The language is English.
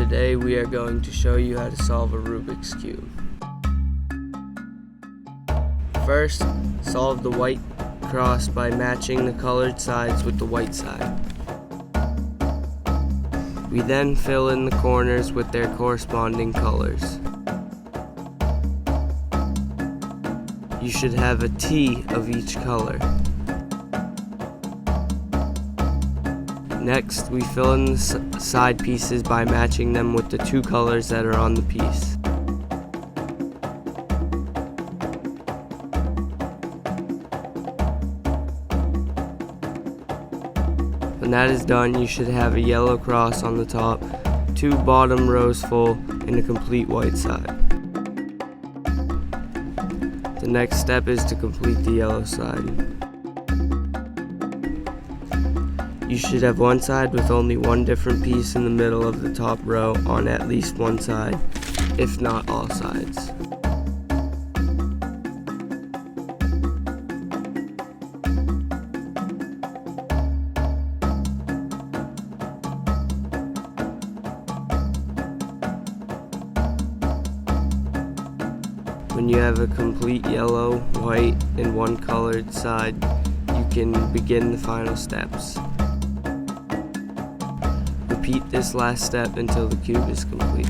Today we are going to show you how to solve a Rubik's Cube. First, solve the white cross by matching the colored sides with the white side. We then fill in the corners with their corresponding colors. You should have a T of each color. Next, we fill in the side pieces by matching them with the two colors that are on the piece. When that is done, you should have a yellow cross on the top, two bottom rows full, and a complete white side. The next step is to complete the yellow side. You should have one side with only one different piece in the middle of the top row on at least one side, if not all sides. When you have a complete yellow, white, and one colored side, you can begin the final steps. Repeat this last step until the cube is complete.